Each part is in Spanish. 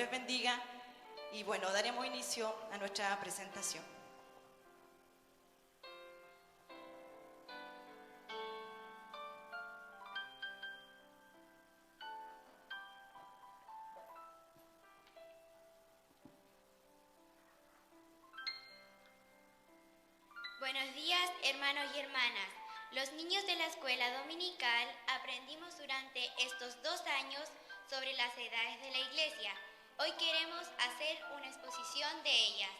les bendiga y bueno, daremos inicio a nuestra presentación. Buenos días, hermanos y hermanas. Los niños de la escuela dominical aprendimos durante estos 2 años sobre las edades de la Iglesia. Hoy queremos hacer una exposición de ellas,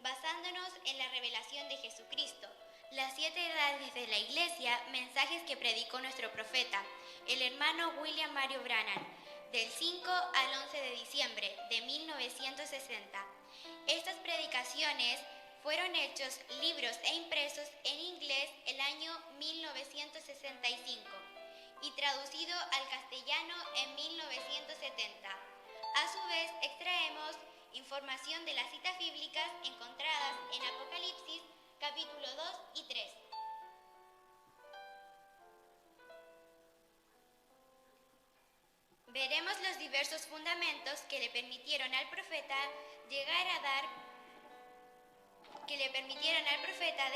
basándonos en la revelación de Jesucristo, las 7 edades de la Iglesia, mensajes que predicó nuestro profeta, el hermano William Mario Branham, del 5 al 11 de diciembre de 1960. Estas predicaciones fueron hechos libros e impresos en inglés el año 1965 y traducido al castellano en 1970. A su vez, extraemos información de las citas bíblicas encontradas en Apocalipsis, capítulo 2 y 3. Veremos los diversos fundamentos que le permitieron al profeta de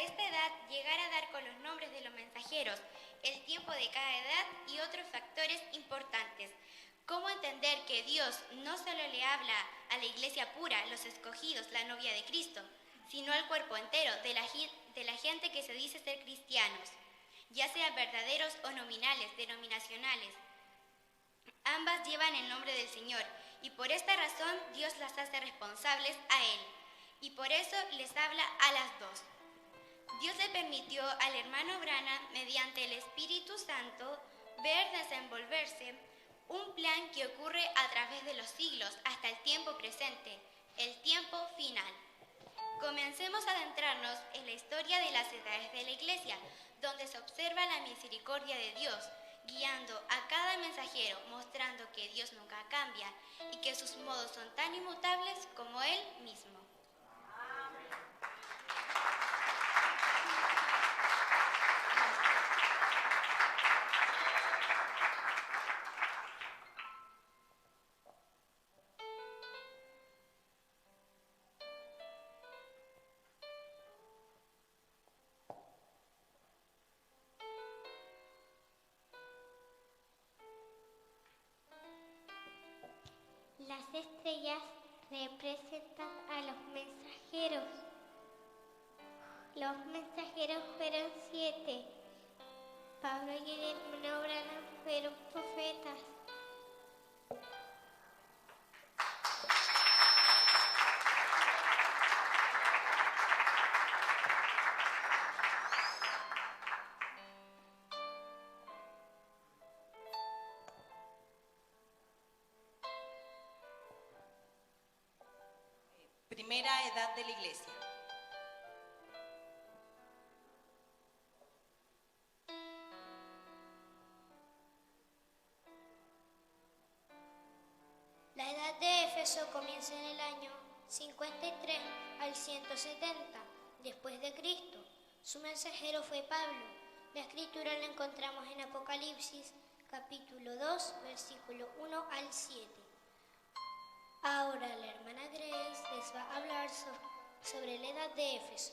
esta edad llegar a dar con los nombres de los mensajeros, el tiempo de cada edad y otros factores importantes. Cómo entender que Dios no solo le habla a la iglesia pura, los escogidos, la novia de Cristo, sino al cuerpo entero de la gente que se dice ser cristianos, ya sean verdaderos o nominales, denominacionales. Ambas llevan el nombre del Señor y por esta razón Dios las hace responsables a Él y por eso les habla a las dos. Dios le permitió al hermano Branham, mediante el Espíritu Santo, ver desenvolverse un plan que ocurre a través de los siglos hasta el tiempo presente, el tiempo final. Comencemos a adentrarnos en la historia de las edades de la Iglesia, donde se observa la misericordia de Dios, guiando a cada mensajero, mostrando que Dios nunca cambia y que sus modos son tan inmutables como Él mismo. Las estrellas representan a los mensajeros. Los mensajeros fueron 7. Pablo y el hermano Branham fueron profetas. Primera edad de la Iglesia. La edad de Éfeso comienza en el año 53 al 170 después de Cristo. Su mensajero fue Pablo. La escritura la encontramos en Apocalipsis, capítulo 2, versículo 1 al 7. Ahora la hermana Grace les va a hablar sobre la edad de Éfeso.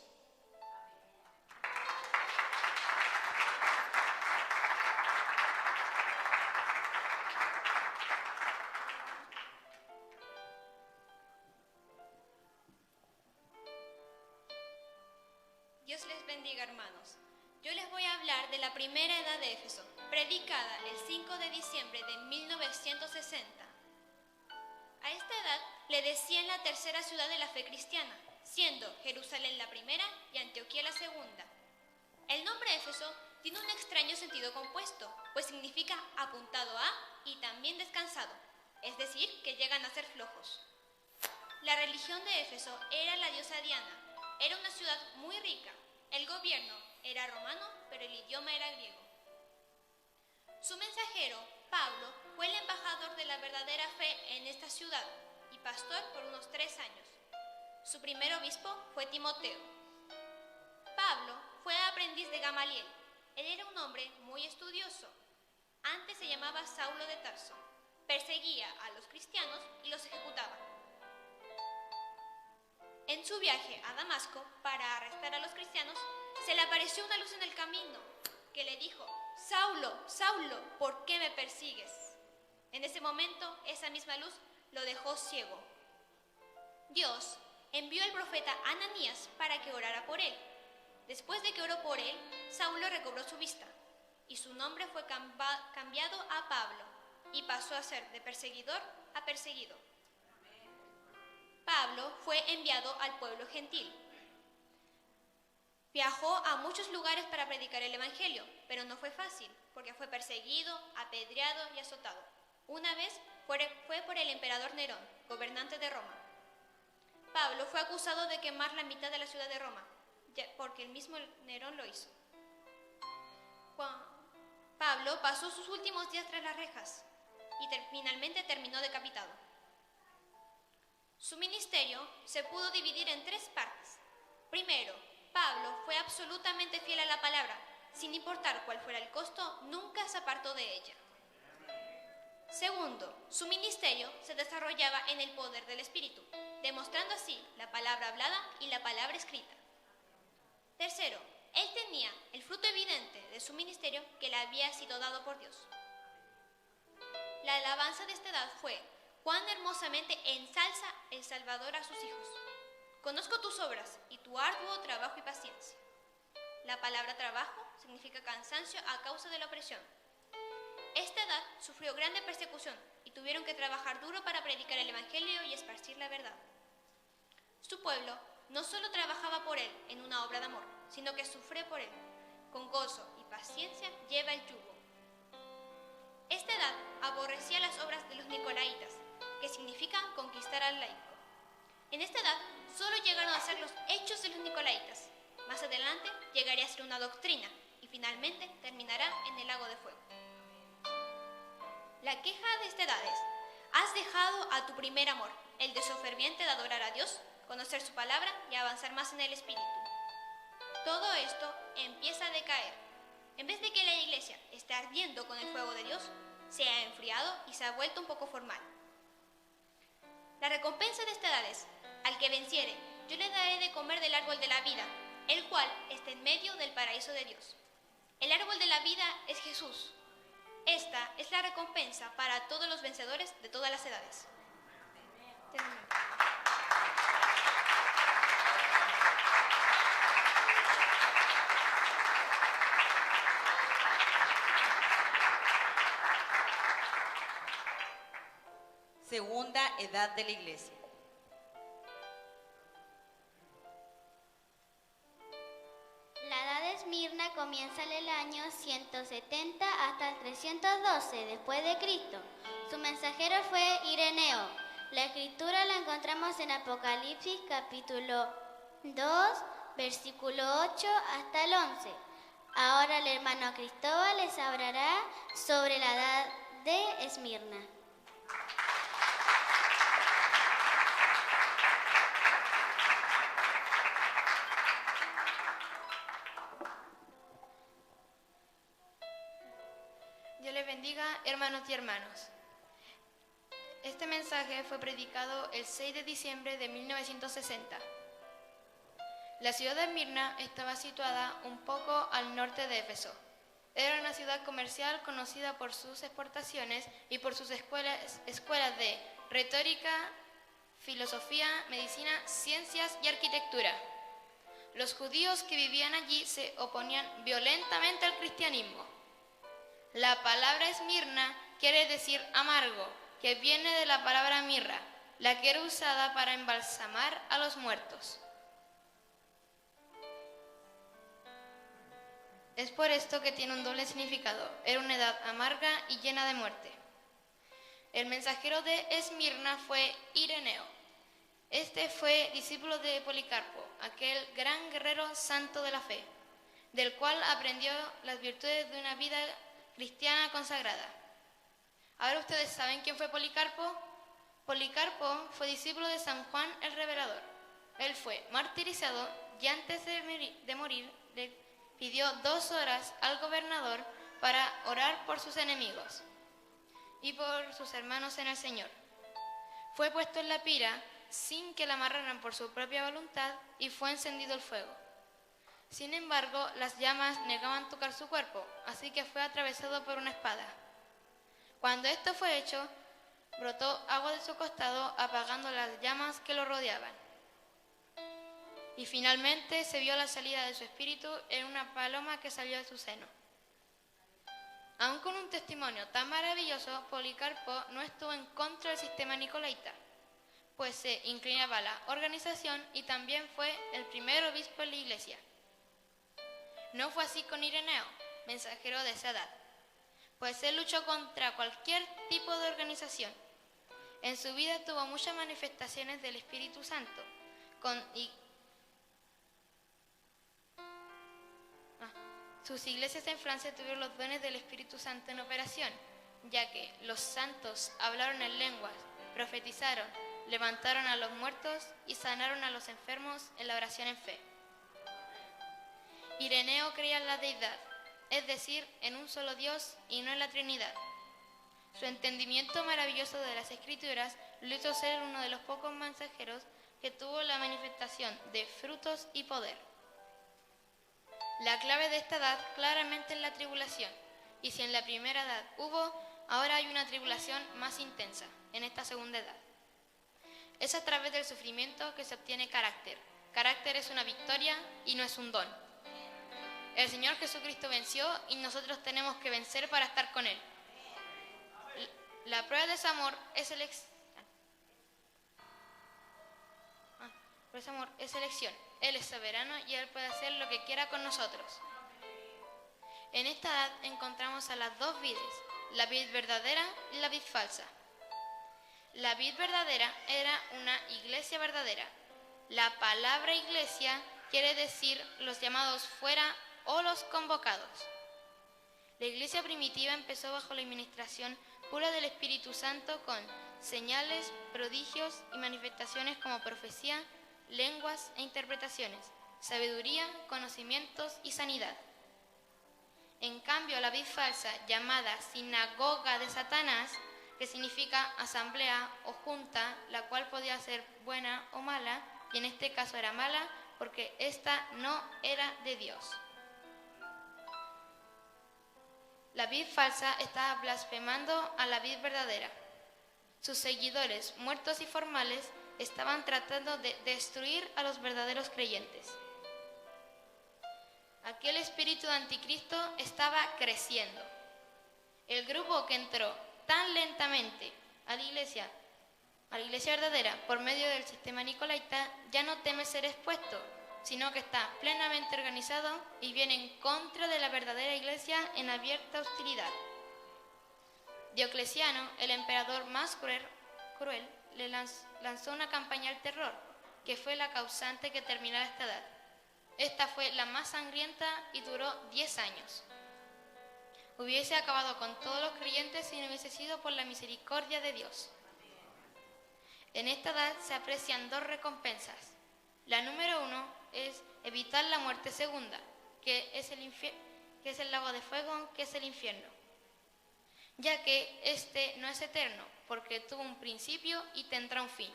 Dios les bendiga, hermanos. Yo les voy a hablar de la primera edad de Éfeso, predicada el 5 de diciembre de 1960. A esta edad le decían la tercera ciudad de la fe cristiana, siendo Jerusalén la primera y Antioquía la segunda. El nombre Éfeso tiene un extraño sentido compuesto, pues significa apuntado a y también descansado, es decir, que llegan a ser flojos. La religión de Éfeso era la diosa Diana. Era una ciudad muy rica. El gobierno era romano, pero el idioma era griego. Su mensajero, Pablo, fue el embajador de la verdadera fe en esta ciudad y pastor por unos 3 años. Su primer obispo fue Timoteo. Pablo fue aprendiz de Gamaliel. Él era un hombre muy estudioso. Antes se llamaba Saulo de Tarso. Perseguía a los cristianos y los ejecutaba. En su viaje a Damasco para arrestar a los cristianos, se le apareció una luz en el camino que le dijo: Saulo, Saulo, ¿por qué me persigues? En ese momento, esa misma luz lo dejó ciego. Dios envió al profeta Ananías para que orara por él. Después de que oró por él, Saulo recobró su vista y su nombre fue cambiado a Pablo y pasó a ser de perseguidor a perseguido. Pablo fue enviado al pueblo gentil. Viajó a muchos lugares para predicar el evangelio, pero no fue fácil, porque fue perseguido, apedreado y azotado. Una vez fue por el emperador Nerón, gobernante de Roma. Pablo fue acusado de quemar la mitad de la ciudad de Roma, porque el mismo Nerón lo hizo. Pablo pasó sus últimos días tras las rejas y finalmente terminó decapitado. Su ministerio se pudo dividir en 3 partes. Primero, Pablo fue absolutamente fiel a la palabra. Sin importar cuál fuera el costo, nunca se apartó de ella. Segundo, su ministerio se desarrollaba en el poder del Espíritu, demostrando así la palabra hablada y la palabra escrita. Tercero, él tenía el fruto evidente de su ministerio que le había sido dado por Dios. La alabanza de esta edad fue: cuán hermosamente ensalza el Salvador a sus hijos. Conozco tus obras y tu arduo trabajo y paciencia. La palabra trabajo significa cansancio a causa de la opresión. Esta edad sufrió grande persecución y tuvieron que trabajar duro para predicar el evangelio y esparcir la verdad. Su pueblo no solo trabajaba por él en una obra de amor, sino que sufrió por él. Con gozo y paciencia lleva el yugo. Esta edad aborrecía las obras de los nicolaitas, que significa conquistar al laico. En esta edad solo llegaron a ser los hechos de los nicolaitas. Más adelante llegaría a ser una doctrina y finalmente terminará en el lago de fuego. La queja de esta edad es: has dejado a tu primer amor, el deseo ferviente de adorar a Dios, conocer su palabra y avanzar más en el Espíritu. Todo esto empieza a decaer. En vez de que la iglesia esté ardiendo con el fuego de Dios, se ha enfriado y se ha vuelto un poco formal. La recompensa de esta edad es: al que venciere, yo le daré de comer del árbol de la vida, el cual está en medio del paraíso de Dios. El árbol de la vida es Jesús. Esta es la recompensa para todos los vencedores de todas las edades. Segunda edad de la iglesia. La edad de Esmirna comienza en el año 170 hasta el 312 después de Cristo. Su mensajero fue Ireneo. La escritura la encontramos en Apocalipsis capítulo 2, versículo 8 hasta el 11. Ahora el hermano Cristóbal les hablará sobre la edad de Esmirna. Dios les bendiga, hermanos y hermanos. Este mensaje fue predicado el 6 de diciembre de 1960. La ciudad de Esmirna estaba situada un poco al norte de Éfeso. Era una ciudad comercial conocida por sus exportaciones y por sus escuelas de retórica, filosofía, medicina, ciencias y arquitectura. Los judíos que vivían allí se oponían violentamente al cristianismo. La palabra Esmirna quiere decir amargo, que viene de la palabra mirra, la que era usada para embalsamar a los muertos. Es por esto que tiene un doble significado. Era una edad amarga y llena de muerte. El mensajero de Esmirna fue Ireneo. Este fue discípulo de Policarpo, aquel gran guerrero santo de la fe, del cual aprendió las virtudes de una vida cristiana consagrada. Ahora ustedes saben quién fue Policarpo. Policarpo fue discípulo de San Juan el Revelador. Él fue martirizado y antes de morir le pidió 2 horas al gobernador para orar por sus enemigos y por sus hermanos en el Señor. Fue puesto en la pira sin que la amarraran por su propia voluntad y fue encendido el fuego. Sin embargo, las llamas negaban tocar su cuerpo, así que fue atravesado por una espada. Cuando esto fue hecho, brotó agua de su costado, apagando las llamas que lo rodeaban. Y finalmente se vio la salida de su espíritu en una paloma que salió de su seno. Aun con un testimonio tan maravilloso, Policarpo no estuvo en contra del sistema nicolaita, pues se inclinaba a la organización y también fue el primer obispo de la Iglesia. No fue así con Ireneo, mensajero de esa edad, pues él luchó contra cualquier tipo de organización. En su vida tuvo muchas manifestaciones del Espíritu Santo, sus iglesias en Francia tuvieron los dones del Espíritu Santo en operación, ya que los santos hablaron en lenguas, profetizaron, levantaron a los muertos y sanaron a los enfermos en la oración en fe. Ireneo creía en la deidad, es decir, en un solo Dios y no en la Trinidad. Su entendimiento maravilloso de las Escrituras lo hizo ser uno de los pocos mensajeros que tuvo la manifestación de frutos y poder. La clave de esta edad claramente es la tribulación, y si en la primera edad hubo, ahora hay una tribulación más intensa, en esta segunda edad. Es a través del sufrimiento que se obtiene carácter. Carácter es una victoria y no es un don. El Señor Jesucristo venció y nosotros tenemos que vencer para estar con Él. La prueba de ese amor es elección. Él es soberano y Él puede hacer lo que quiera con nosotros. En esta edad encontramos a las dos vides, la vid verdadera y la vid falsa. La vid verdadera era una iglesia verdadera. La palabra iglesia quiere decir los llamados fuera o los convocados. La iglesia primitiva empezó bajo la administración pura del Espíritu Santo con señales, prodigios y manifestaciones como profecía, lenguas e interpretaciones, sabiduría, conocimientos y sanidad. En cambio, la vid falsa, llamada sinagoga de Satanás, que significa asamblea o junta, la cual podía ser buena o mala, y en este caso era mala porque ésta no era de Dios. La vid falsa estaba blasfemando a la vid verdadera. Sus seguidores, muertos y formales, estaban tratando de destruir a los verdaderos creyentes. Aquel espíritu de anticristo estaba creciendo. El grupo que entró tan lentamente a la iglesia verdadera por medio del sistema nicolaita ya no teme ser expuesto, sino que está plenamente organizado y viene en contra de la verdadera iglesia en abierta hostilidad. Diocleciano, el emperador más cruel, le lanzó una campaña al terror, que fue la causante que terminara esta edad. Esta fue la más sangrienta y duró 10 años. Hubiese acabado con todos los creyentes si no hubiese sido por la misericordia de Dios. En esta edad se aprecian dos recompensas. La número 1 es evitar la muerte segunda, que es el lago de fuego, que es el infierno, ya que este no es eterno, porque tuvo un principio y tendrá un fin.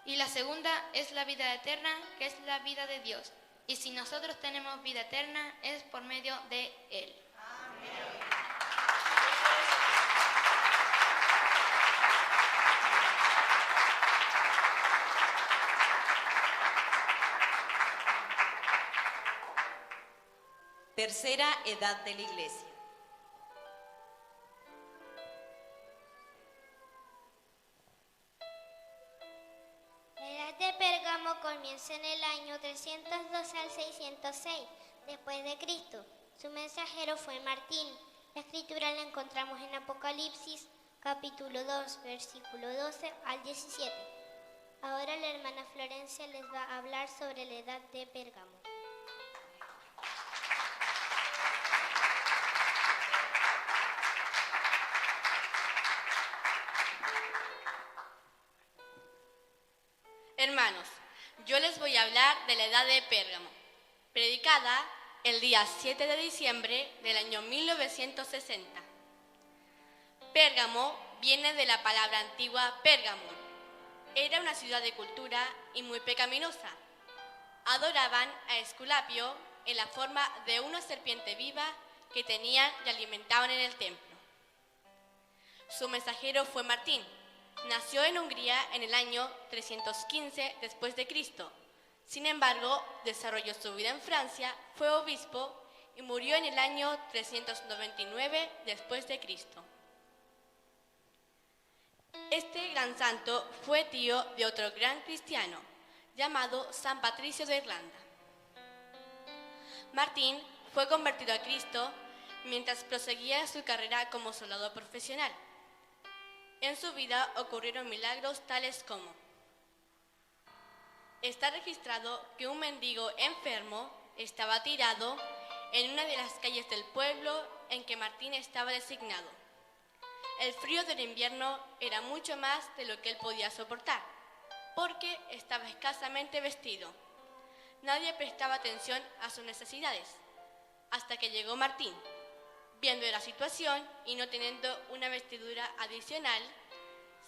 Y la segunda es la vida eterna, que es la vida de Dios. Y si nosotros tenemos vida eterna, es por medio de Él. Tercera edad de la iglesia. La edad de Pérgamo comienza en el año 312 al 606 después de Cristo. Su mensajero fue Martín. La escritura la encontramos en Apocalipsis, capítulo 2, versículo 12 al 17. Ahora la hermana Florencia les va a hablar sobre la edad de Pérgamo. Hermanos, yo les voy a hablar de la edad de Pérgamo, predicada el día 7 de diciembre del año 1960. Pérgamo viene de la palabra antigua Pergamon, era una ciudad de cultura y muy pecaminosa. Adoraban a Esculapio en la forma de una serpiente viva que tenían y alimentaban en el templo. Su mensajero fue Martín. Nació en Hungría en el año 315 después de Cristo. Sin embargo, desarrolló su vida en Francia, fue obispo y murió en el año 399 después de Cristo. Este gran santo fue tío de otro gran cristiano, llamado San Patricio de Irlanda. Martín fue convertido a Cristo mientras proseguía su carrera como soldado profesional. En su vida ocurrieron milagros tales como: está registrado que un mendigo enfermo estaba tirado en una de las calles del pueblo en que Martín estaba designado. El frío del invierno era mucho más de lo que él podía soportar, porque estaba escasamente vestido. Nadie prestaba atención a sus necesidades, hasta que llegó Martín. Viendo la situación y no teniendo una vestidura adicional,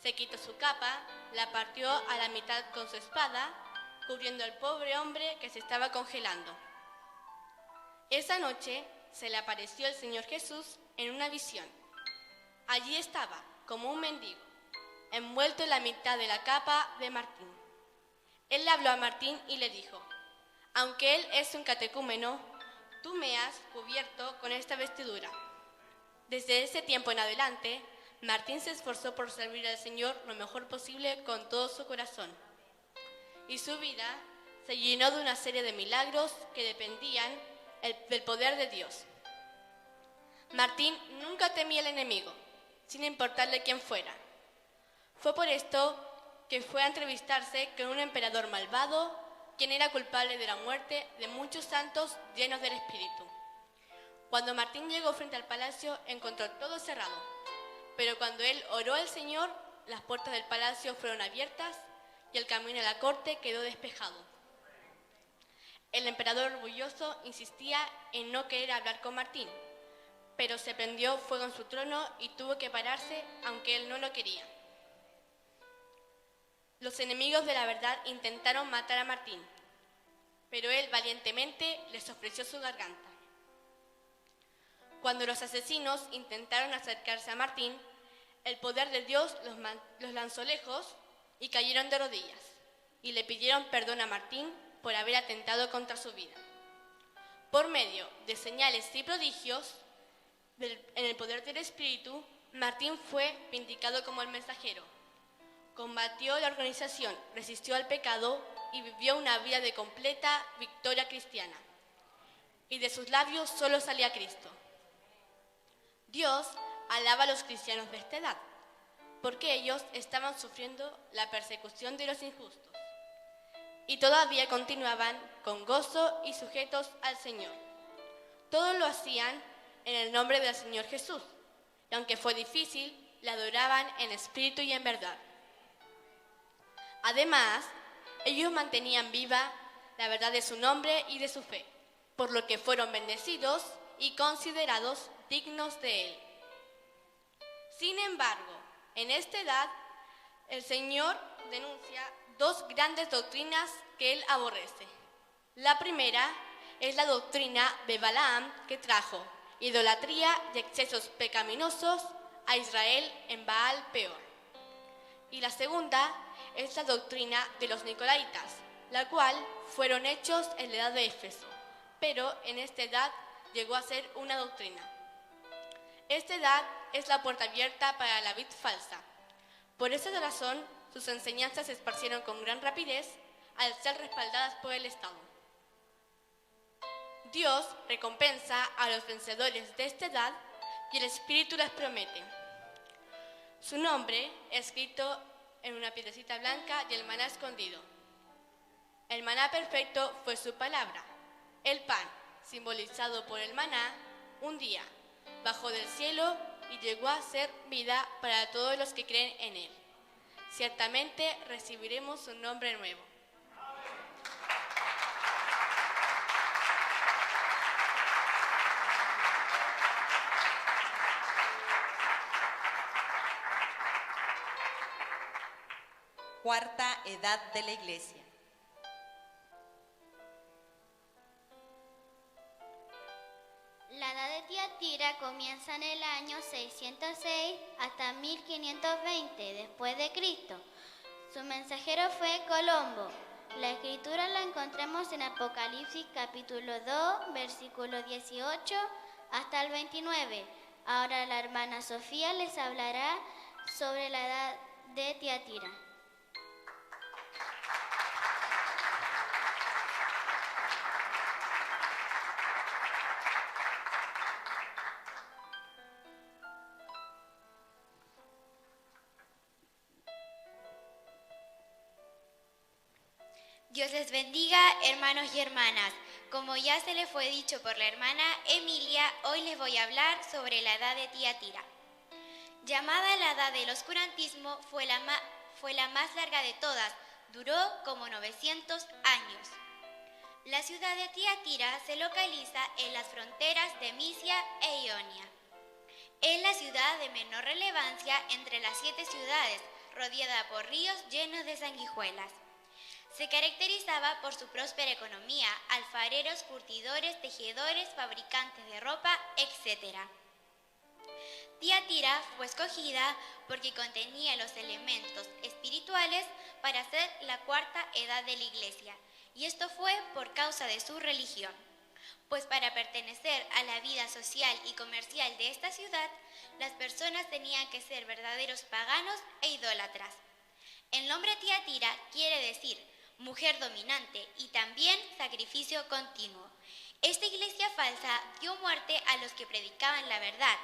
se quitó su capa, la partió a la mitad con su espada, cubriendo al pobre hombre que se estaba congelando. Esa noche se le apareció el Señor Jesús en una visión. Allí estaba, como un mendigo, envuelto en la mitad de la capa de Martín. Él le habló a Martín y le dijo: aunque él es un catecúmeno, tú me has cubierto con esta vestidura. Desde ese tiempo en adelante, Martín se esforzó por servir al Señor lo mejor posible con todo su corazón. Y su vida se llenó de una serie de milagros que dependían del poder de Dios. Martín nunca temía al enemigo, sin importarle quién fuera. Fue por esto que fue a entrevistarse con un emperador malvado, quien era culpable de la muerte de muchos santos llenos del Espíritu. Cuando Martín llegó frente al palacio, encontró todo cerrado, pero cuando él oró al Señor, las puertas del palacio fueron abiertas y el camino a la corte quedó despejado. El emperador orgulloso insistía en no querer hablar con Martín, pero se prendió fuego en su trono y tuvo que pararse aunque él no lo quería. Los enemigos de la verdad intentaron matar a Martín, pero él valientemente les ofreció su garganta. Cuando los asesinos intentaron acercarse a Martín, el poder de Dios los lanzó lejos y cayeron de rodillas, y le pidieron perdón a Martín por haber atentado contra su vida. Por medio de señales y prodigios, en el poder del Espíritu, Martín fue vindicado como el mensajero. Combatió la organización, resistió al pecado y vivió una vida de completa victoria cristiana. Y de sus labios solo salía Cristo. Dios alaba a los cristianos de esta edad, porque ellos estaban sufriendo la persecución de los injustos y todavía continuaban con gozo y sujetos al Señor. Todos lo hacían en el nombre del Señor Jesús, y aunque fue difícil, le adoraban en espíritu y en verdad. Además, ellos mantenían viva la verdad de su nombre y de su fe, por lo que fueron bendecidos y considerados dignos de él. Sin embargo, en esta edad, el Señor denuncia dos grandes doctrinas que él aborrece. La primera es la doctrina de Balaam, que trajo idolatría y excesos pecaminosos a Israel en Baal Peor. Y la segunda es la doctrina de los Nicolaitas, la cual fueron hechos en la edad de Éfeso, pero en esta edad llegó a ser una doctrina. Esta edad es la puerta abierta para la vid falsa. Por esa razón, sus enseñanzas se esparcieron con gran rapidez al ser respaldadas por el Estado. Dios recompensa a los vencedores de esta edad y el Espíritu les promete su nombre escrito en una piedrecita blanca y el maná escondido. El maná perfecto fue su palabra. El pan, simbolizado por el maná, un día bajó del cielo y llegó a ser vida para todos los que creen en él. Ciertamente recibiremos un nombre nuevo. cuarta edad de la Iglesia. La edad de Tiatira comienza en el año 606 hasta 1520 después de Cristo. Su mensajero fue Colombo. La escritura la encontramos en Apocalipsis capítulo 2, versículo 18 hasta el 29. Ahora la hermana Sofía les hablará sobre la edad de Tiatira. Dios les bendiga, hermanos y hermanas. Como ya se les fue dicho por la hermana Emilia, hoy les voy a hablar sobre la edad de Tiatira. Llamada la edad del oscurantismo, fue la más larga de todas, duró como 900 años. La ciudad de Tiatira se localiza en las fronteras de Misia e Ionia. Es la ciudad de menor relevancia entre las 7 ciudades, rodeada por ríos llenos de sanguijuelas. Se caracterizaba por su próspera economía, alfareros, curtidores, tejedores, fabricantes de ropa, etc. Tiatira fue escogida porque contenía los elementos espirituales para ser la cuarta edad de la Iglesia, y esto fue por causa de su religión. Pues para pertenecer a la vida social y comercial de esta ciudad, las personas tenían que ser verdaderos paganos e idólatras. El nombre Tiatira quiere decir mujer dominante y también sacrificio continuo. Esta iglesia falsa dio muerte a los que predicaban la verdad,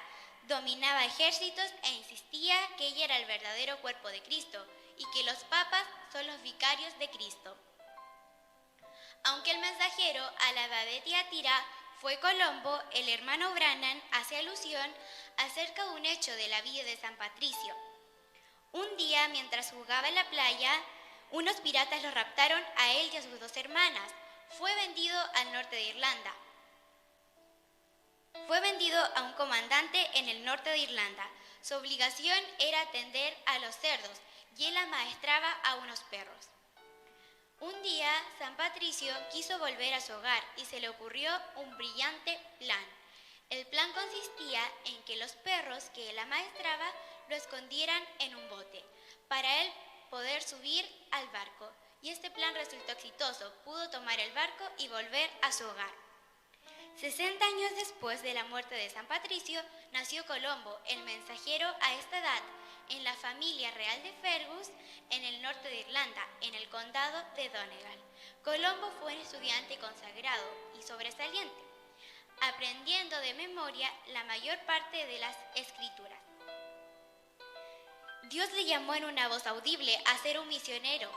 dominaba ejércitos e insistía que ella era el verdadero cuerpo de Cristo y que los papas son los vicarios de Cristo. Aunque el mensajero a la edad de Tiatira fue Colombo, el hermano Branham hace alusión acerca de un hecho de la vida de San Patricio. Un día, mientras jugaba en la playa, unos piratas lo raptaron a él y a sus 2 hermanas. Fue vendido al norte de Irlanda. Fue vendido a un comandante en el norte de Irlanda. Su obligación era atender a los cerdos y él amaestraba a unos perros. Un día, San Patricio quiso volver a su hogar y se le ocurrió un brillante plan. El plan consistía en que los perros que él amaestraba lo escondieran en un bote, para él poder subir al barco. Y este plan resultó exitoso, pudo tomar el barco y volver a su hogar. 60 años después de la muerte de San Patricio, nació Colombo, el mensajero a esta edad, en la familia real de Fergus, en el norte de Irlanda, en el condado de Donegal. Colombo fue un estudiante consagrado y sobresaliente, aprendiendo de memoria la mayor parte de las escrituras. Dios le llamó en una voz audible a ser un misionero.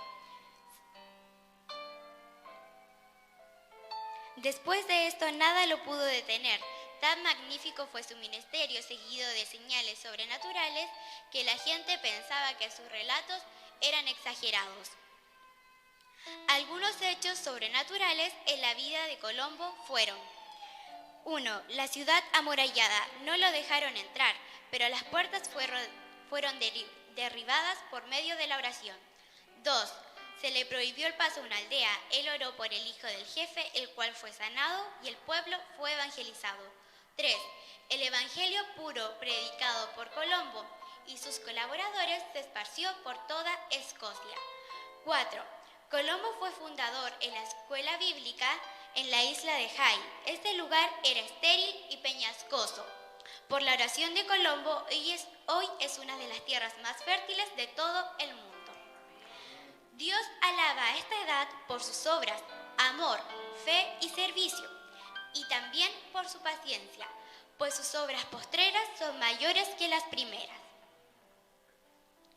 Después de esto, nada lo pudo detener. Tan magnífico fue su ministerio, seguido de señales sobrenaturales, que la gente pensaba que sus relatos eran exagerados. Algunos hechos sobrenaturales en la vida de Colombo fueron: 1. La ciudad amurallada. No lo dejaron entrar, pero las puertas fueron derribadas por medio de la oración. 2. Se le prohibió el paso a una aldea. Él oró por el hijo del jefe, el cual fue sanado, y el pueblo fue evangelizado. 3. El evangelio puro predicado por Colombo y sus colaboradores se esparció por toda Escocia. 4. Colombo fue fundador en la escuela bíblica en la isla de High. Este lugar era estéril y peñascoso. Por la oración de Colombo, hoy es una de las tierras más fértiles de todo el mundo. Dios alaba a esta edad por sus obras, amor, fe y servicio, y también por su paciencia, pues sus obras postreras son mayores que las primeras.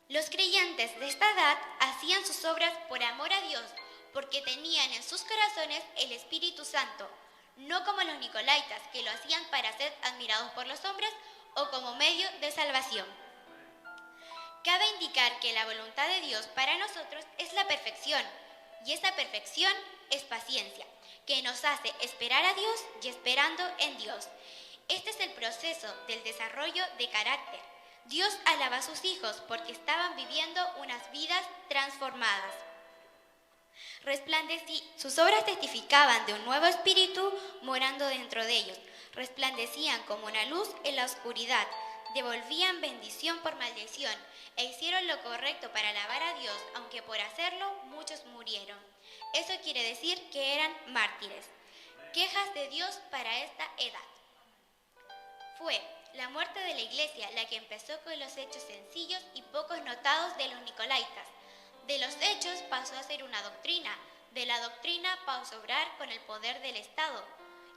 Los creyentes de esta edad hacían sus obras por amor a Dios, porque tenían en sus corazones el Espíritu Santo, no como los nicolaitas, que lo hacían para ser admirados por los hombres o como medio de salvación. Cabe indicar que la voluntad de Dios para nosotros es la perfección, y esa perfección es paciencia, que nos hace esperar a Dios y esperando en Dios. Este es el proceso del desarrollo de carácter. Dios alaba a sus hijos porque estaban viviendo unas vidas transformadas. Sus obras testificaban de un nuevo espíritu morando dentro de ellos. Resplandecían como una luz en la oscuridad, devolvían bendición por maldición e hicieron lo correcto para alabar a Dios, aunque por hacerlo muchos murieron. Eso quiere decir que eran mártires. Quejas de Dios para esta edad. Fue la muerte de la iglesia la que empezó con los hechos sencillos y pocos notados de los nicolaitas. De los hechos pasó a ser una doctrina, de la doctrina pasó a obrar con el poder del Estado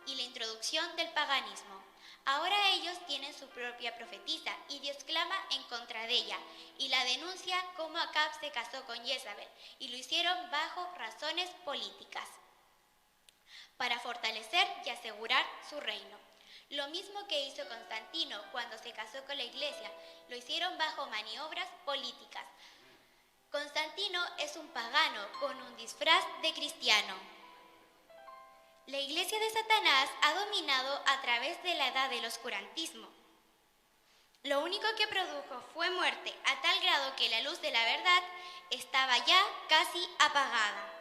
y la introducción del paganismo. Ahora ellos tienen su propia profetisa y Dios clama en contra de ella y la denuncia cómo Acab se casó con Jezabel y lo hicieron bajo razones políticas para fortalecer y asegurar su reino. Lo mismo que hizo Constantino cuando se casó con la iglesia, lo hicieron bajo maniobras políticas. Constantino es un pagano con un disfraz de cristiano. La iglesia de Satanás ha dominado a través de la edad del oscurantismo. Lo único que produjo fue muerte, a tal grado que la luz de la verdad estaba ya casi apagada.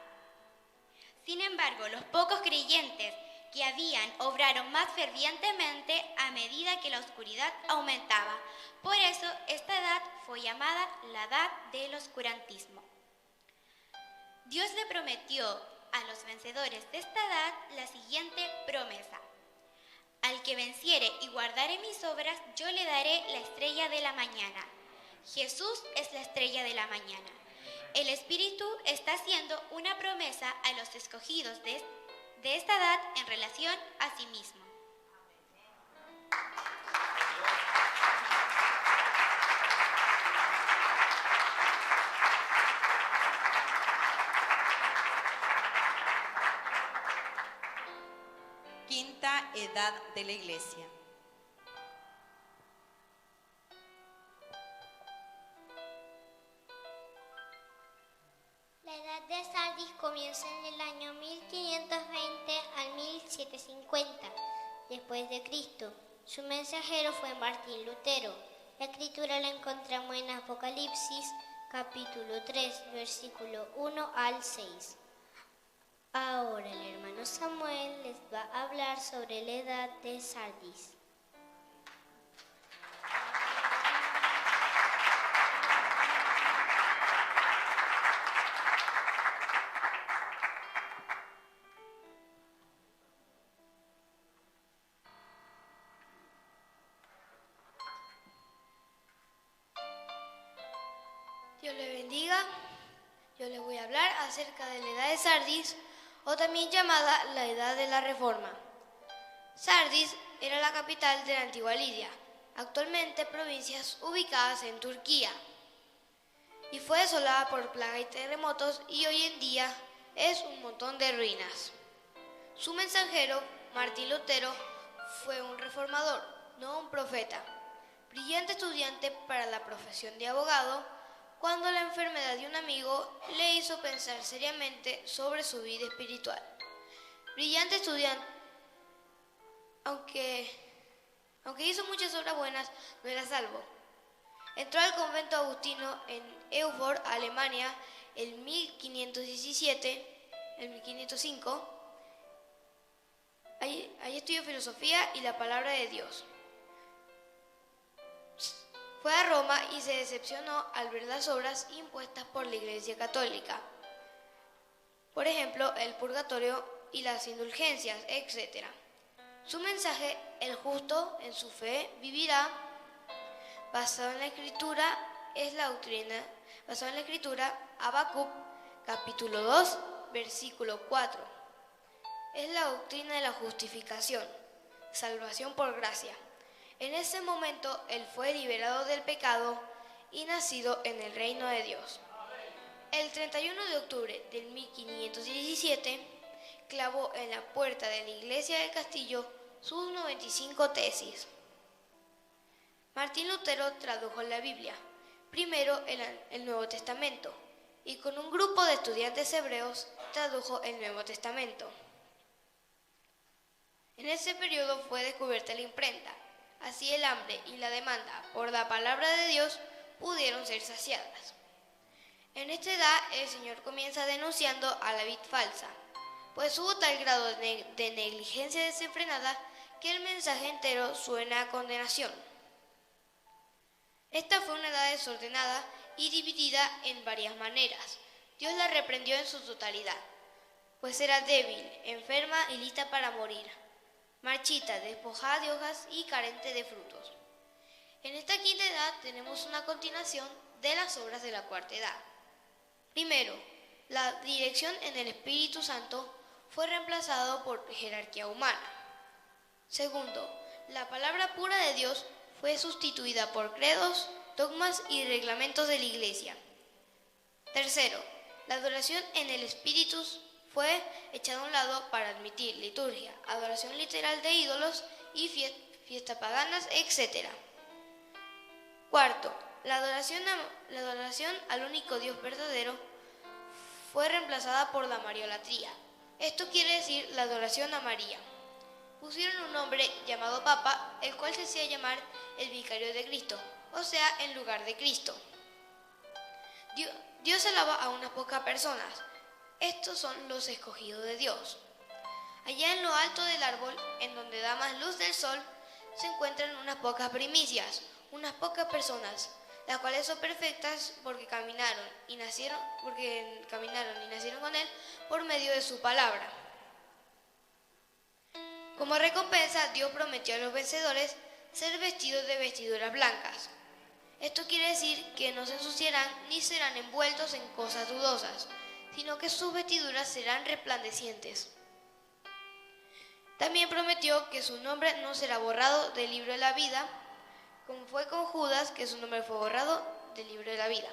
Sin embargo, los pocos creyentes que habían obraron más fervientemente a medida que la oscuridad aumentaba. Por eso, esta edad fue llamada la edad del oscurantismo. Dios le prometió a los vencedores de esta edad la siguiente promesa: al que venciere y guardare mis obras, yo le daré la estrella de la mañana. Jesús es la estrella de la mañana. El Espíritu está haciendo una promesa a los escogidos de esta edad en relación a sí mismo. Quinta edad de la iglesia. La edad de Sardis comienza en el año 1520 al 1750 después de Cristo. Su mensajero fue Martín Lutero. La escritura la encontramos en Apocalipsis, capítulo 3, versículo 1 al 6. Ahora el hermano Samuel les va a hablar sobre la edad de Sardis. Dios les bendiga. Yo les voy a hablar acerca de la edad de Sardis, o también llamada la edad de la Reforma. Sardis era la capital de la antigua Lidia, actualmente provincias ubicadas en Turquía, y fue desolada por plagas y terremotos y hoy en día es un montón de ruinas. Su mensajero, Martín Lutero, fue un reformador, no un profeta, brillante estudiante para la profesión de abogado. Cuando la enfermedad de un amigo le hizo pensar seriamente sobre su vida espiritual. Brillante estudiante, aunque hizo muchas obras buenas, no era salvo. Entró al convento agustino en Erfurt, Alemania, en 1505. Allí estudió filosofía y la palabra de Dios. Fue a Roma y se decepcionó al ver las obras impuestas por la Iglesia Católica. Por ejemplo, el purgatorio y las indulgencias, etc. Su mensaje, el justo en su fe vivirá, basado en la Escritura, es la doctrina, basado en la Escritura, Habacuc, capítulo 2, versículo 4. Es la doctrina de la justificación, salvación por gracia. En ese momento él fue liberado del pecado y nacido en el reino de Dios. El 31 de octubre del 1517 clavó en la puerta de la iglesia del castillo sus 95 tesis. Martín Lutero tradujo la Biblia, primero el Nuevo Testamento, y con un grupo de estudiantes hebreos tradujo el Nuevo Testamento. En ese periodo fue descubierta la imprenta. Así el hambre y la demanda por la palabra de Dios pudieron ser saciadas. En esta edad el Señor comienza denunciando a la vid falsa, pues hubo tal grado de negligencia desenfrenada que el mensaje entero suena a condenación. Esta fue una edad desordenada y dividida en varias maneras. Dios la reprendió en su totalidad, pues era débil, enferma y lista para morir, marchita, despojada de hojas y carente de frutos. En esta quinta edad tenemos una continuación de las obras de la cuarta edad. Primero, la dirección en el Espíritu Santo fue reemplazado por jerarquía humana. Segundo, la palabra pura de Dios fue sustituida por credos, dogmas y reglamentos de la Iglesia. Tercero, la adoración en el Espíritu fue echada a un lado para admitir liturgia, adoración literal de ídolos y fiestas paganas, etc. Cuarto, la adoración al único Dios verdadero fue reemplazada por la mariolatría. Esto quiere decir la adoración a María. Pusieron un hombre llamado Papa, el cual se hacía llamar el vicario de Cristo, o sea, en lugar de Cristo. Dios alaba a unas pocas personas. Estos son los escogidos de Dios. Allá en lo alto del árbol, en donde da más luz del sol, se encuentran unas pocas primicias, unas pocas personas, las cuales son perfectas porque caminaron y nacieron con Él por medio de su palabra. Como recompensa, Dios prometió a los vencedores ser vestidos de vestiduras blancas. Esto quiere decir que no se ensuciarán ni serán envueltos en cosas dudosas, sino que sus vestiduras serán resplandecientes. También prometió que su nombre no será borrado del libro de la vida, como fue con Judas, que su nombre fue borrado del libro de la vida.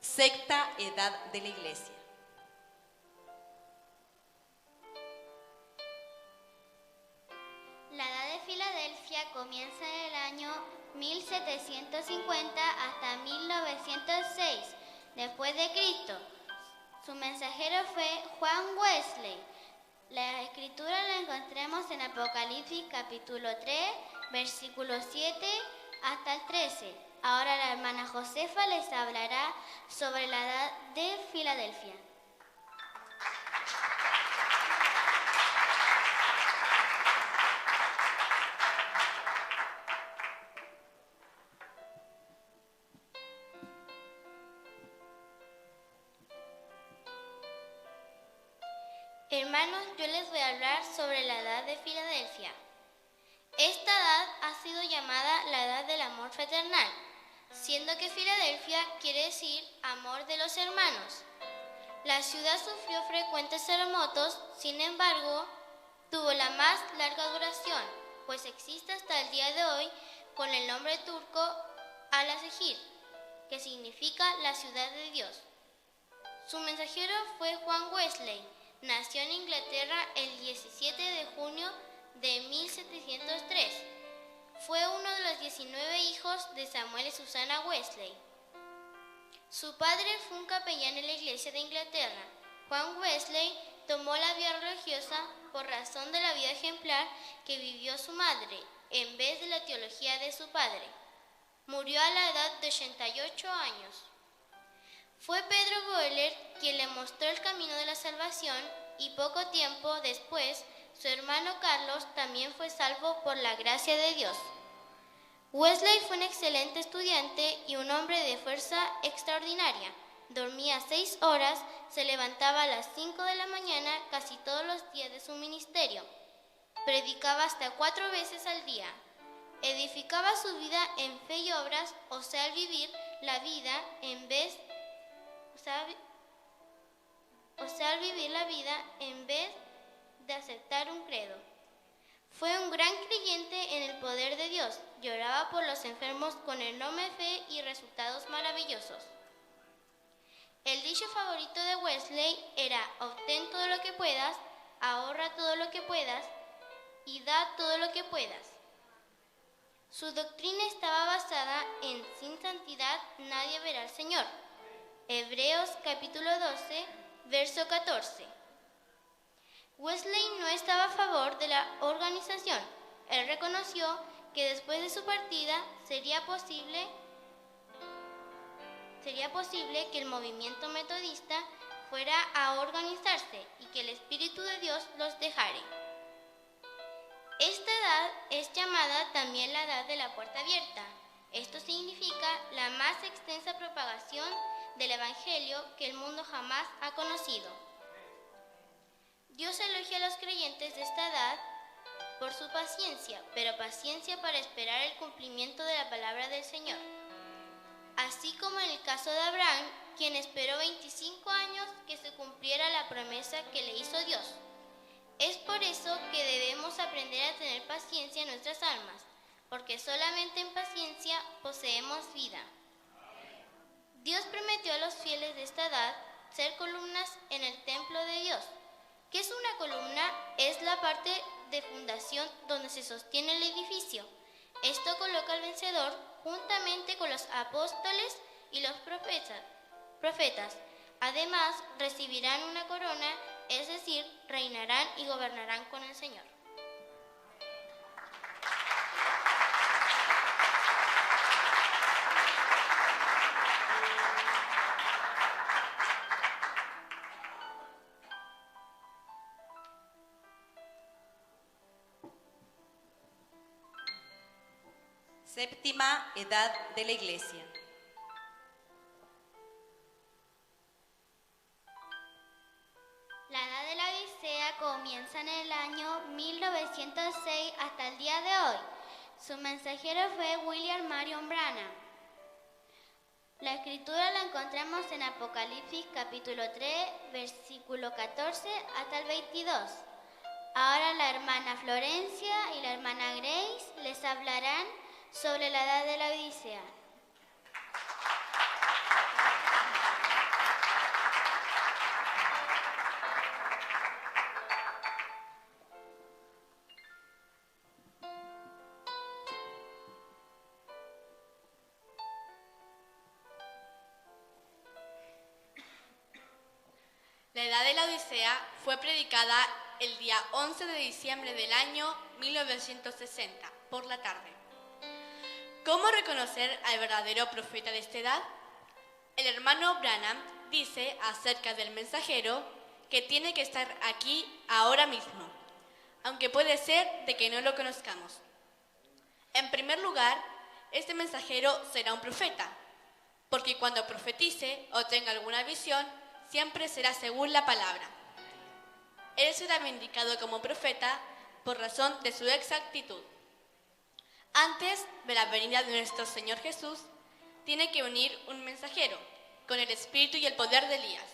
Sexta edad de la Iglesia. La edad de Filadelfia comienza en el año 1750 hasta 1906 después de Cristo. Su mensajero fue Juan Wesley. La escritura la encontramos en Apocalipsis capítulo 3, versículo 7 hasta el 13. Ahora la hermana Josefa les hablará sobre la edad de Filadelfia. Hermanos, yo les voy a hablar sobre la edad de Filadelfia. Esta edad ha sido llamada la edad del amor fraternal, siendo que Filadelfia quiere decir amor de los hermanos. La ciudad sufrió frecuentes terremotos, sin embargo, tuvo la más larga duración, pues existe hasta el día de hoy con el nombre turco Al-Azehir, que significa la ciudad de Dios. Su mensajero fue Juan Wesley. Nació en Inglaterra el 17 de junio de 1703. Fue uno de los 19 hijos de Samuel y Susana Wesley. Su padre fue un capellán en la iglesia de Inglaterra. Juan Wesley tomó la vida religiosa por razón de la vida ejemplar que vivió su madre, en vez de la teología de su padre. Murió a la edad de 88 años. Fue Pedro Boeler quien le mostró el camino de la salvación y poco tiempo después su hermano Carlos también fue salvo por la gracia de Dios. Wesley fue un excelente estudiante y un hombre de fuerza extraordinaria. Dormía 6 horas, se levantaba a las 5 de la mañana casi todos los días de su ministerio. Predicaba hasta 4 veces al día. Edificaba su vida en fe y obras, o sea, al vivir la vida en vez de aceptar un credo. Fue un gran creyente en el poder de Dios. Lloraba por los enfermos con enorme fe y resultados maravillosos. El dicho favorito de Wesley era: obtén todo lo que puedas, ahorra todo lo que puedas y da todo lo que puedas. Su doctrina estaba basada en sin santidad nadie verá al Señor. Hebreos capítulo 12, verso 14. Wesley no estaba a favor de la organización. Él reconoció que después de su partida sería posible que el movimiento metodista fuera a organizarse y que el Espíritu de Dios los dejare. Esta edad es llamada también la edad de la puerta abierta. Esto significa la más extensa propagación del Evangelio que el mundo jamás ha conocido. Dios elogia a los creyentes de esta edad por su paciencia, pero paciencia para esperar el cumplimiento de la palabra del Señor. Así como en el caso de Abraham, quien esperó 25 años que se cumpliera la promesa que le hizo Dios. Es por eso que debemos aprender a tener paciencia en nuestras almas, porque solamente en paciencia poseemos vida. Dios prometió a los fieles de esta edad ser columnas en el templo de Dios. ¿Qué es una columna? Es la parte de fundación donde se sostiene el edificio. Esto coloca al vencedor juntamente con los apóstoles y los profetas. Además, recibirán una corona, es decir, reinarán y gobernarán con el Señor. Séptima edad de la Iglesia. La edad de la Odisea comienza en el año 1906 hasta el día de hoy. Su mensajero fue William Marion Branham. La escritura la encontramos en Apocalipsis capítulo 3, versículo 14 hasta el 22. Ahora la hermana Florencia y la hermana Grace les hablarán sobre la edad de la Odisea. La edad de la Odisea fue predicada el día 11 de diciembre del año 1960, por la tarde. ¿Cómo reconocer al verdadero profeta de esta edad? El hermano Branham dice acerca del mensajero que tiene que estar aquí ahora mismo, aunque puede ser de que no lo conozcamos. En primer lugar, este mensajero será un profeta, porque cuando profetice o tenga alguna visión, siempre será según la palabra. Él será vindicado como profeta por razón de su exactitud. Antes de la venida de nuestro Señor Jesús, tiene que unir un mensajero con el espíritu y el poder de Elías.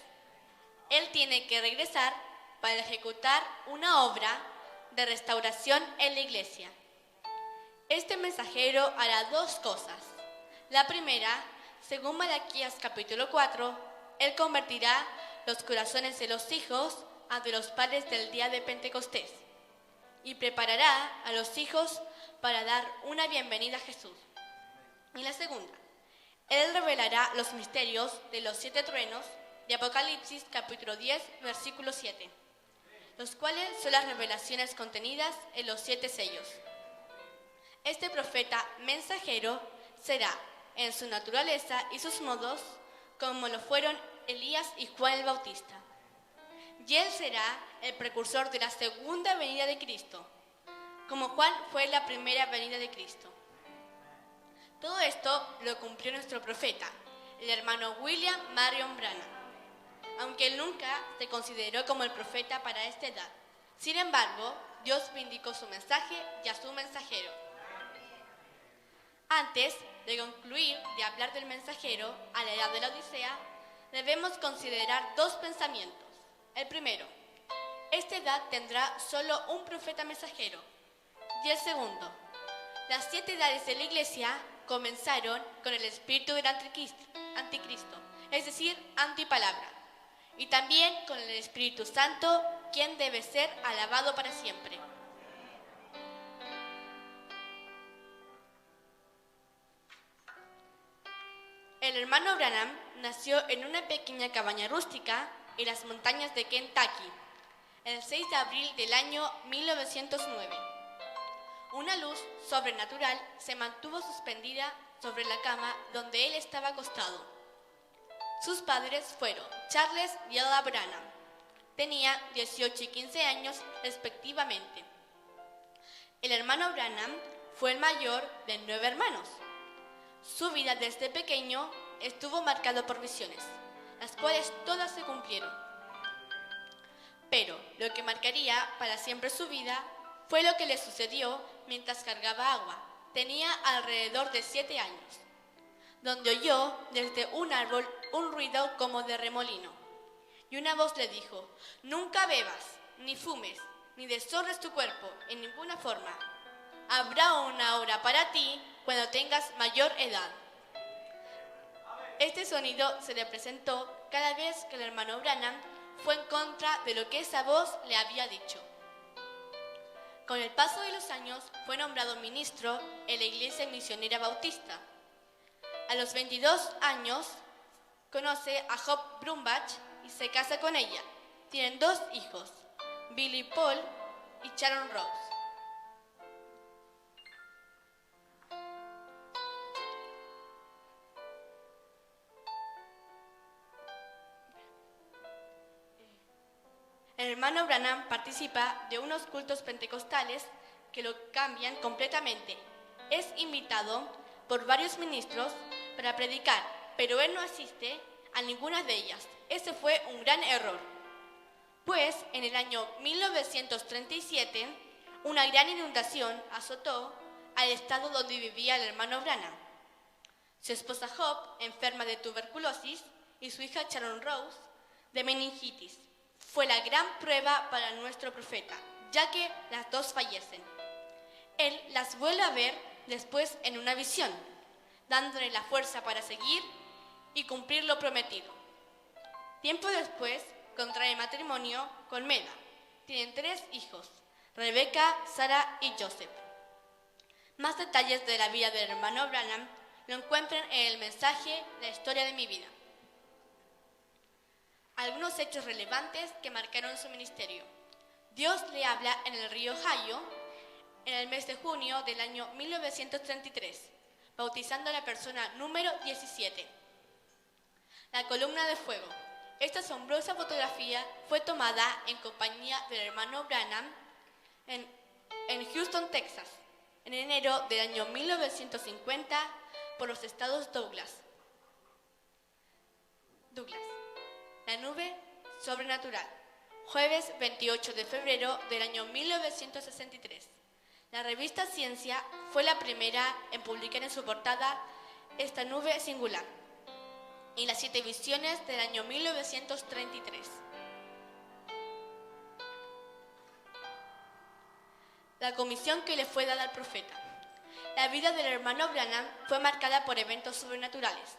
Él tiene que regresar para ejecutar una obra de restauración en la iglesia. Este mensajero hará dos cosas. La primera, según Malaquías capítulo 4, él convertirá los corazones de los hijos ante los padres del día de Pentecostés y preparará a los hijos para dar una bienvenida a Jesús. Y la segunda, él revelará los misterios de los 7 truenos de Apocalipsis capítulo 10, versículo 7, los cuales son las revelaciones contenidas en los 7 sellos. Este profeta mensajero será, en su naturaleza y sus modos, como lo fueron Elías y Juan el Bautista. Y él será el precursor de la segunda venida de Cristo, como Juan fue la primera venida de Cristo. Todo esto lo cumplió nuestro profeta, el hermano William Marion Branham, aunque él nunca se consideró como el profeta para esta edad. Sin embargo, Dios vindicó su mensaje y a su mensajero. Antes de concluir de hablar del mensajero a la edad de la Odisea, debemos considerar dos pensamientos. El primero, esta edad tendrá solo un profeta mensajero. Y el segundo, las 7 edades de la iglesia comenzaron con el espíritu del anticristo, es decir, antipalabra, y también con el Espíritu Santo, quien debe ser alabado para siempre. El hermano Branham nació en una pequeña cabaña rústica en las montañas de Kentucky, el 6 de abril del año 1909. Una luz sobrenatural se mantuvo suspendida sobre la cama donde él estaba acostado. Sus padres fueron Charles y Ella Branham. Tenía 18 y 15 años respectivamente. El hermano Branham fue el mayor de 9 hermanos. Su vida desde pequeño estuvo marcada por visiones, las cuales todas se cumplieron. Pero lo que marcaría para siempre su vida fue lo que le sucedió mientras cargaba agua. Tenía alrededor de 7 años, donde oyó desde un árbol un ruido como de remolino. Y una voz le dijo: «Nunca bebas, ni fumes, ni deshonres tu cuerpo en ninguna forma. Habrá una hora para ti cuando tengas mayor edad». Este sonido se le presentó cada vez que el hermano Branham fue en contra de lo que esa voz le había dicho. Con el paso de los años fue nombrado ministro en la Iglesia Misionera Bautista. A los 22 años conoce a Hope Brumbach y se casa con ella. Tienen 2 hijos, Billy Paul y Sharon Rose. El hermano Branham participa de unos cultos pentecostales que lo cambian completamente. Es invitado por varios ministros para predicar, pero él no asiste a ninguna de ellas. Ese fue un gran error, pues en el año 1937 una gran inundación azotó al estado donde vivía el hermano Branham. Su esposa Hope, enferma de tuberculosis, y su hija Sharon Rose, de meningitis. Fue la gran prueba para nuestro profeta, ya que las 2 fallecen. Él las vuelve a ver después en una visión, dándole la fuerza para seguir y cumplir lo prometido. Tiempo después, contrae matrimonio con Meda. Tienen 3 hijos, Rebecca, Sarah y Joseph. Más detalles de la vida del hermano Branham lo encuentran en el mensaje La historia de mi vida. Algunos hechos relevantes que marcaron su ministerio. Dios le habla en el río Ohio en el mes de junio del año 1933, bautizando a la persona número 17. La columna de fuego. Esta asombrosa fotografía fue tomada en compañía del hermano Branham en Houston, Texas, en enero del año 1950 por los estados Douglas. La nube sobrenatural. Jueves 28 de febrero del año 1963. La revista Ciencia fue la primera en publicar en su portada esta nube singular y las 7 visiones del año 1933. La comisión que le fue dada al profeta. La vida del hermano Branham fue marcada por eventos sobrenaturales.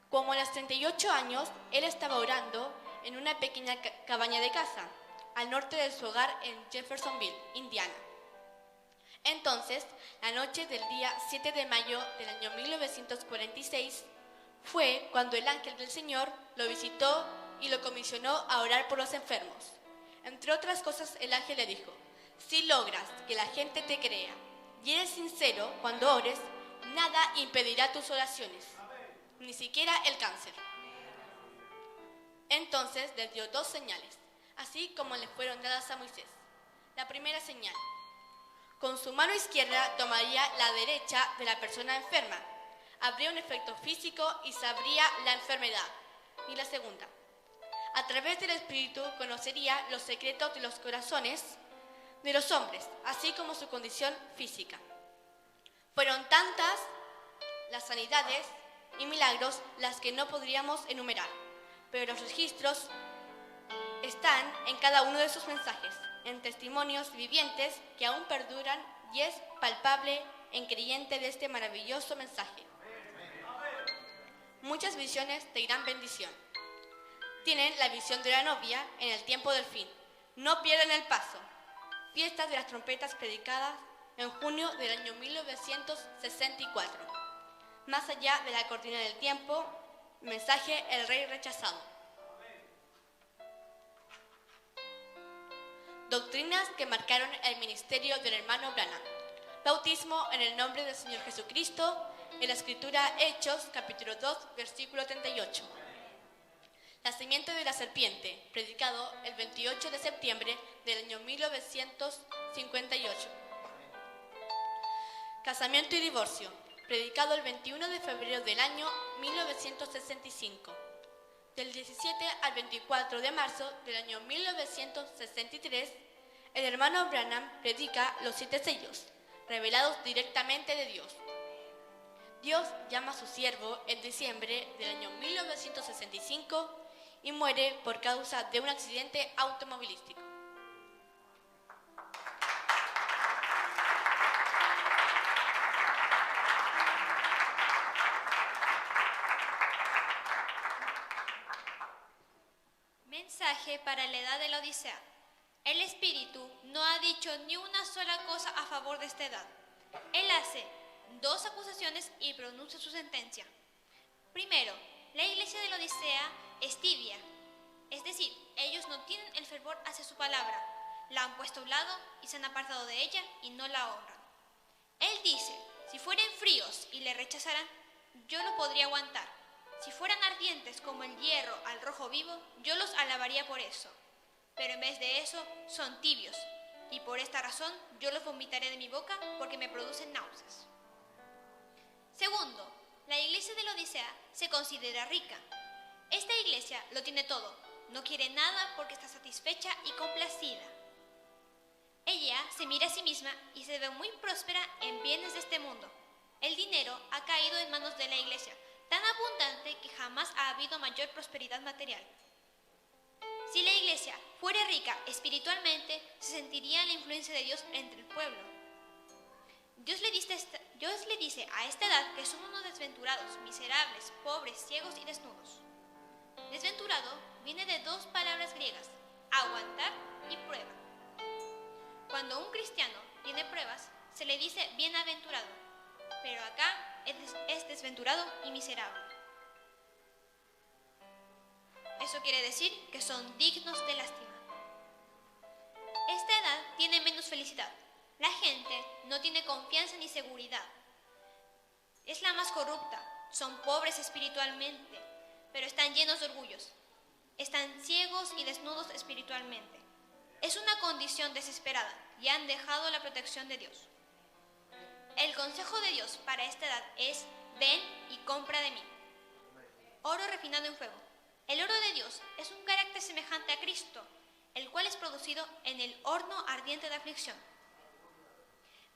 Como a los 38 años, él estaba orando en una pequeña cabaña de casa, al norte de su hogar en Jeffersonville, Indiana. Entonces, la noche del día 7 de mayo del año 1946, fue cuando el ángel del Señor lo visitó y lo comisionó a orar por los enfermos. Entre otras cosas, el ángel le dijo: si logras que la gente te crea y eres sincero cuando ores, nada impedirá tus oraciones, ni siquiera el cáncer. Entonces les dio 2 señales, así como le fueron dadas a Moisés. La primera señal: con su mano izquierda tomaría la derecha de la persona enferma. Habría un efecto físico y sabría la enfermedad. Y la segunda: a través del Espíritu conocería los secretos de los corazones de los hombres, así como su condición física. Fueron tantas las sanidades y milagros las que no podríamos enumerar, pero los registros están en cada uno de sus mensajes, en testimonios vivientes que aún perduran, y es palpable en creyente de este maravilloso mensaje. Muchas visiones de gran bendición. Tienen la visión de la novia en el tiempo del fin. No pierdan el paso. Fiestas de las trompetas predicadas en junio del año 1964. más allá de la cortina del tiempo, mensaje El Rey Rechazado. Doctrinas que marcaron el ministerio del hermano Branham. Bautismo en el nombre del Señor Jesucristo, en la escritura Hechos, capítulo 2, versículo 38. Nacimiento de la serpiente, predicado el 28 de septiembre del año 1958. Casamiento y divorcio, predicado el 21 de febrero del año 1965. Del 17 al 24 de marzo del año 1963, el hermano Branham predica los 7 sellos, revelados directamente de Dios. Dios llama a su siervo en diciembre del año 1965 y muere por causa de un accidente automovilístico. Mensaje para la edad de la Odisea. El Espíritu no ha dicho ni una sola cosa a favor de esta edad. Él hace 2 acusaciones y pronuncia su sentencia. Primero, la iglesia de la Odisea es tibia, es decir, ellos no tienen el fervor hacia su palabra, la han puesto a un lado y se han apartado de ella y no la honran. Él dice, si fueran fríos y le rechazaran, yo lo podría aguantar. Si fueran ardientes como el hierro al rojo vivo, yo los alabaría por eso. Pero en vez de eso, son tibios, y por esta razón yo los vomitaré de mi boca porque me producen náuseas. Segundo, la iglesia de la Odisea se considera rica. Esta iglesia lo tiene todo, no quiere nada porque está satisfecha y complacida. Ella se mira a sí misma y se ve muy próspera en bienes de este mundo. El dinero ha caído en manos de la iglesia, tan abundante que jamás ha habido mayor prosperidad material. Si la iglesia fuera rica espiritualmente, se sentiría la influencia de Dios entre el pueblo. Dios le dice a esta edad que son unos desventurados, miserables, pobres, ciegos y desnudos. Desventurado viene de 2 palabras griegas, aguantar y prueba. Cuando un cristiano tiene pruebas, se le dice bienaventurado, pero acá es desventurado y miserable. Eso quiere decir que son dignos de lástima. Esta edad tiene menos felicidad. La gente no tiene confianza ni seguridad. Es la más corrupta. Son pobres espiritualmente, pero están llenos de orgullos. Están ciegos y desnudos espiritualmente. Es una condición desesperada y han dejado la protección de Dios. El consejo de Dios para esta edad es: ven y compra de mí. Oro refinado en fuego. El oro de Dios es un carácter semejante a Cristo, el cual es producido en el horno ardiente de aflicción.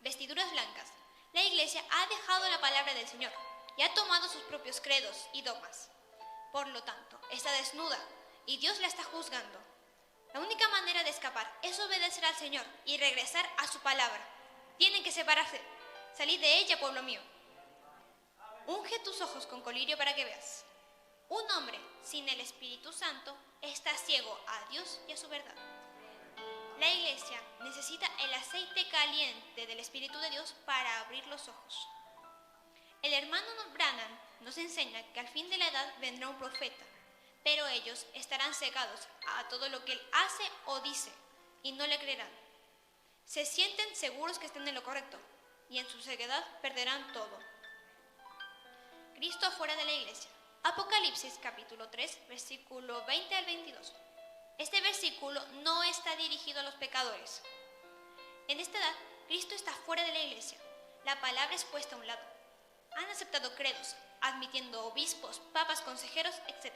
Vestiduras blancas. La iglesia ha dejado la palabra del Señor y ha tomado sus propios credos y dogmas. Por lo tanto, está desnuda y Dios la está juzgando. La única manera de escapar es obedecer al Señor y regresar a su palabra. Tienen que separarse. Salid de ella, pueblo mío. Unge tus ojos con colirio para que veas. Un hombre sin el Espíritu Santo está ciego a Dios y a su verdad. La iglesia necesita el aceite caliente del Espíritu de Dios para abrir los ojos. El hermano Branham nos enseña que al fin de la edad vendrá un profeta, pero ellos estarán cegados a todo lo que él hace o dice y no le creerán. Se sienten seguros que están en lo correcto y en su ceguedad perderán todo. Cristo fuera de la iglesia. Apocalipsis capítulo 3, versículo 20 al 22. Este versículo no está dirigido a los pecadores. En esta edad, Cristo está fuera de la iglesia. La palabra es puesta a un lado. Han aceptado credos, admitiendo obispos, papas, consejeros, etc.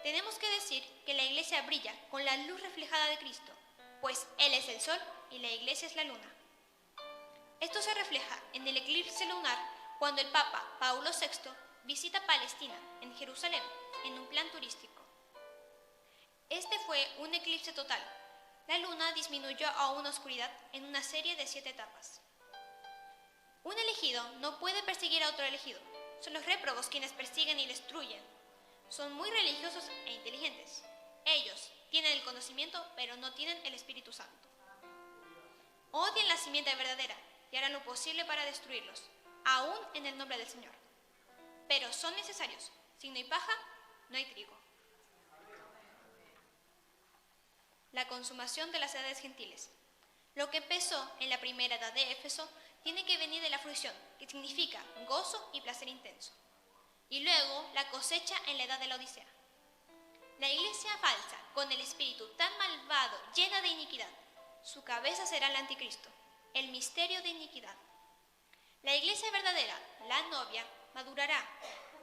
Tenemos que decir que la iglesia brilla con la luz reflejada de Cristo, pues Él es el sol y la iglesia es la luna. Esto se refleja en el eclipse lunar cuando el Papa Paulo VI visita Palestina, en Jerusalén, en un plan turístico. Este fue un eclipse total. La luna disminuyó a una oscuridad en una serie de 7 etapas. Un elegido no puede perseguir a otro elegido. Son los réprobos quienes persiguen y destruyen. Son muy religiosos e inteligentes. Ellos tienen el conocimiento, pero no tienen el Espíritu Santo. Odian la simiente verdadera y harán lo posible para destruirlos, aún en el nombre del Señor. pero son necesarios. Si no hay paja, no hay trigo. La consumación de las edades gentiles. Lo que empezó en la primera edad de Éfeso tiene que venir de la fruición, que significa gozo y placer intenso. Y luego la cosecha en la edad de la Odisea. La iglesia falsa, con el espíritu tan malvado, llena de iniquidad, su cabeza será el anticristo, el misterio de iniquidad. La iglesia verdadera, la novia, madurará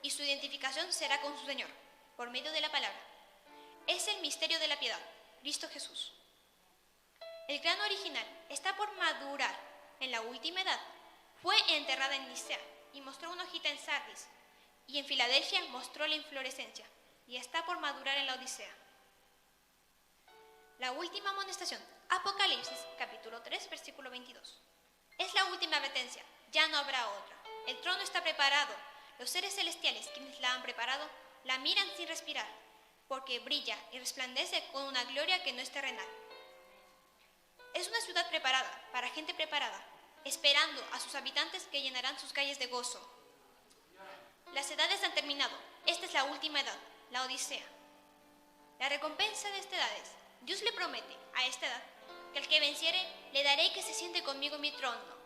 y su identificación será con su Señor, por medio de la palabra. Es el misterio de la piedad, Cristo Jesús. El grano original está por madurar en la última edad. Fue enterrada en Nicea y mostró una hojita en Sardis, y en Filadelfia mostró la inflorescencia, y está por madurar en la Odisea. La última amonestación, Apocalipsis, capítulo 3, versículo 22. Es la última advertencia, ya no habrá otra. El trono está preparado. Los seres celestiales, quienes la han preparado, la miran sin respirar, porque brilla y resplandece con una gloria que no es terrenal. Es una ciudad preparada, para gente preparada, esperando a sus habitantes que llenarán sus calles de gozo. Las edades han terminado. Esta es la última edad, la Odisea. La recompensa de esta edad es, Dios le promete a esta edad que al que venciere le daré que se siente conmigo en mi trono,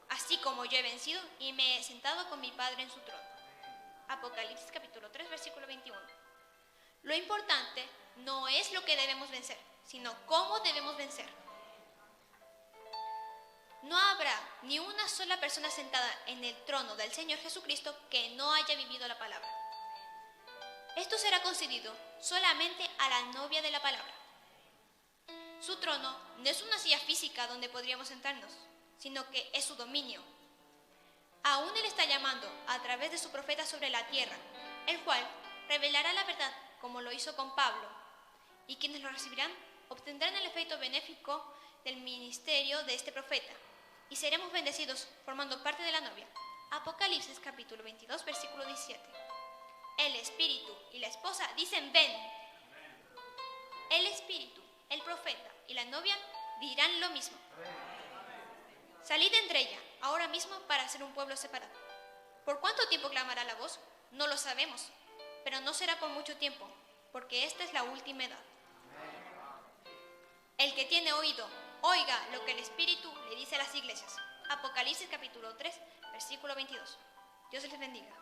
así como yo he vencido y me he sentado con mi Padre en su trono. Apocalipsis capítulo 3, versículo 21. Lo importante no es lo que debemos vencer, sino cómo debemos vencer. No habrá ni una sola persona sentada en el trono del Señor Jesucristo que no haya vivido la palabra. Esto será concedido solamente a la novia de la palabra. Su trono no es una silla física donde podríamos sentarnos, sino que es su dominio. Aún Él está llamando a través de su profeta sobre la tierra, el cual revelará la verdad como lo hizo con Pablo, y quienes lo recibirán obtendrán el efecto benéfico del ministerio de este profeta, y seremos bendecidos formando parte de la novia. Apocalipsis capítulo 22, versículo 17. El espíritu y la esposa dicen ven. El espíritu, el profeta y la novia dirán lo mismo. Salid entre ella ahora mismo para ser un pueblo separado. ¿Por cuánto tiempo clamará la voz? No lo sabemos, pero no será por mucho tiempo, porque esta es la última edad. El que tiene oído, oiga lo que el Espíritu le dice a las iglesias. Apocalipsis capítulo 3, versículo 22. Dios les bendiga.